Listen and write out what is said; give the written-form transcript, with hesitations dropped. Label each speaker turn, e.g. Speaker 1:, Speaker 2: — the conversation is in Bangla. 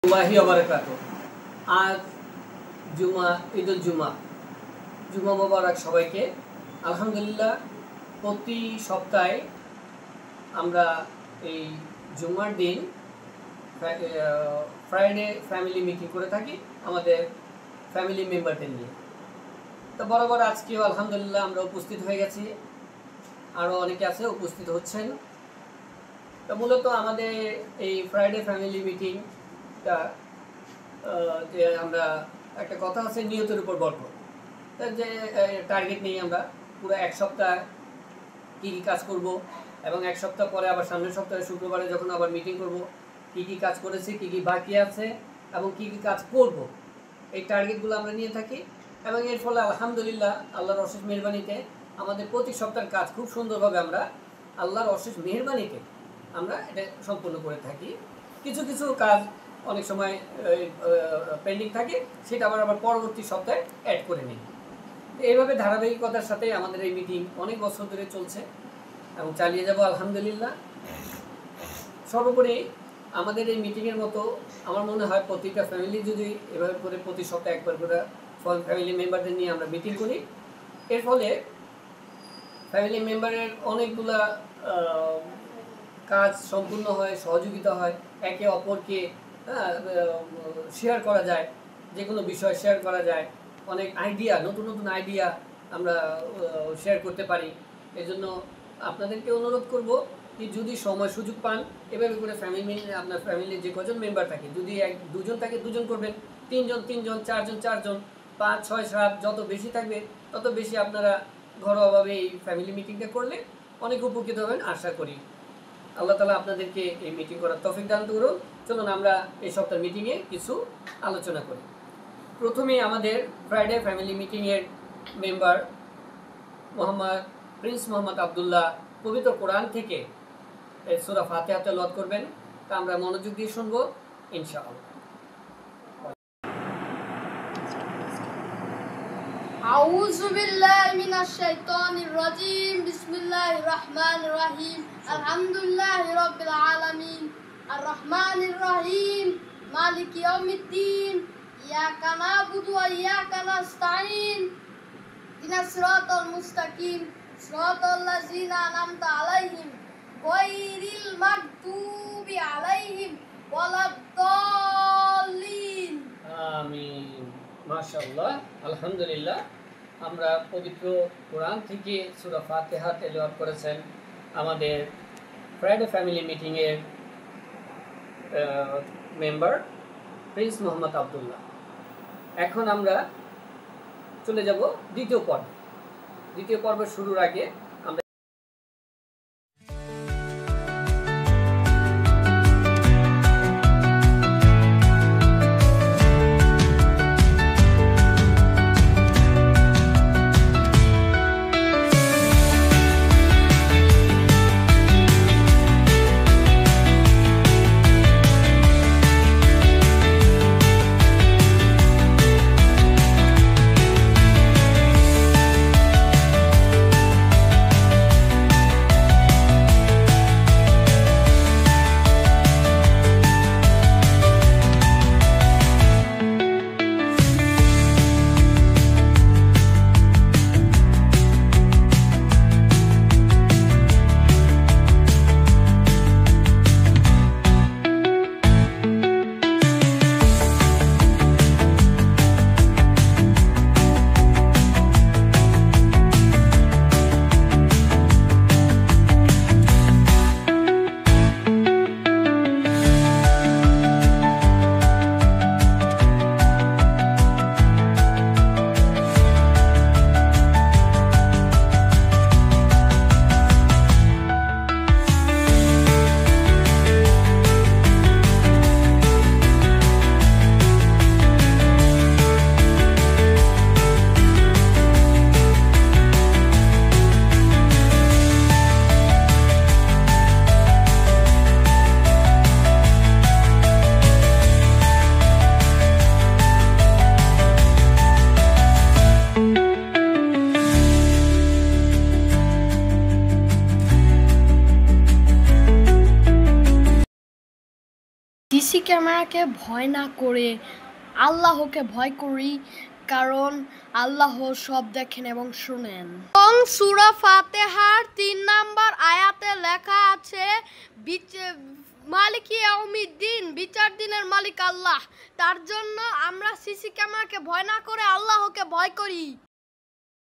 Speaker 1: আজ জুমা, ঈদুল জুমা, জুমা মোবারক সবাইকে। আলহামদুলিল্লাহ, প্রতি সপ্তাহে আমরা এই জুমার দিন ফ্রাইডে ফ্যামিলি মিটিং করে থাকি আমাদের ফ্যামিলি মেম্বারদের নিয়ে। তো বরাবর আজকেও আলহামদুলিল্লাহ আমরা উপস্থিত হয়ে গেছি, আরও অনেকে আছে উপস্থিত হচ্ছেন। তো মূলত আমাদের এই ফ্রাইডে ফ্যামিলি মিটিংটা যে আমরা একটা কথা আছে নিয়তের উপর বরকত, যে টার্গেট নিয়ে আমরা পুরো এক সপ্তাহ কী কী কাজ করব এবং এক সপ্তাহ পরে আবার সামনের সপ্তাহে শুক্রবারে যখন আবার মিটিং করব কী কী কাজ করেছি, কী কী বাকি আছে এবং কী কী কাজ করব, এই টার্গেটগুলো আমরা নিয়ে থাকি। এবং এর ফলে আলহামদুলিল্লাহ আল্লাহর অশেষ মেহরবানিতে আমাদের প্রতি সপ্তাহের কাজ খুব সুন্দরভাবে আমরা আল্লাহর অশেষ মেহরবানিতে আমরা এটা সম্পূর্ণ করে থাকি। কিছু কিছু কাজ অনেক সময় পেন্ডিং থাকে, সেটা আবার পরবর্তী সপ্তাহে অ্যাড করে নিই। এইভাবে ধারাবাহিকতার সাথে আমাদের এই মিটিং অনেক বছর ধরে চলছে এবং চালিয়ে যাব আলহামদুলিল্লাহ। সর্বোপরি আমাদের এই মিটিংয়ের মতো আমার মনে হয় প্রতিটা ফ্যামিলি যদি এভাবে করে প্রতি সপ্তাহে একবার করে ফ্যামিলি মেম্বারদের নিয়ে আমরা মিটিং করি, এর ফলে ফ্যামিলি মেম্বারের অনেকগুলা কাজ সম্পূর্ণ হয়, সহযোগিতা হয়, একে অপরকে শেয়ার করা যায়, যে কোনো বিষয় শেয়ার করা যায়, অনেক আইডিয়া, নতুন নতুন আইডিয়া আমরা শেয়ার করতে পারি। এজন্য আপনাদেরকে অনুরোধ করব যে যদি সময় সুযোগ পান এভাবে করে আপনার ফ্যামিলির যে কজন মেম্বার থাকে, যদি দুজন থাকে দুজন করবেন, তিনজন, চারজন, 5, 6, 7 যত বেশি থাকবে তত বেশি আপনারা ঘরোয়াভাবে এই ফ্যামিলি মিটিংটা করলে অনেক উপকৃত হবেন আশা করি। আল্লাহ তাআলা আপনাদেরকে এই মিটিং করার তৌফিক দান করুন। চলুন আমরা এই সপ্তাহের মিটিংয়ে কিছু আলোচনা করি। প্রথমেই আমাদের ফ্রাইডে ফ্যামিলি মিটিংয়ের মেম্বার প্রিন্স মোহাম্মদ আবদুল্লাহ পবিত্র কোরআন থেকে সূরা ফাতিহা তেলাওয়াত করবেন। তা আমরা মনোযোগ দিয়ে শুনবো ইনশাআল্লাহ।
Speaker 2: আউযু বিল্লাহি মিনাশ শাইতানির রাজীম। বিসমিল্লাহির রাহমানির রাহিম। আলহামদুলিল্লাহি রাব্বিল আলামিন। আর রহমানির রহিম। মালিকি ইয়াউমিদ্দিন। ইয়াকা না'বুদু ওয়া ইয়াকা নাস্তাঈন। ইহদিনাস সিরাতাল মুস্তাকিম। সিরাতাল লাযিনা আন'আমতা আলাইহিম গায়রিল মাগদুবি আলাইহিম ওয়ালাদ-দাল্লিন।
Speaker 1: আমিন। মাশাআল্লাহ, আলহামদুলিল্লাহ। আমরা পবিত্র কোরআন থেকে সূরা ফাতিহা তেলাওয়াত করেছেন আমাদের ফ্রাইডে ফ্যামিলি মিটিংয়ের মেম্বার প্রিন্স মোহাম্মদ আবদুল্লাহ। এখন আমরা চলে যাব দ্বিতীয় পর্বের শুরুর আগে আমরা
Speaker 2: ক্যামেরাকে ভয় না করে আল্লাহকে ভয় করি, কারণ আল্লাহ সব দেখেন এবং শুনেন। এবং সূরা ফাতিহার 3 নম্বর আয়াতে লেখা আছে মালিক ইয়াউমিদ্দিন, বিচার দিনের মালিক আল্লাহ। তার জন্য আমরা সিসি ক্যামেরাকে ভয় না করে আল্লাহকে ভয় করি।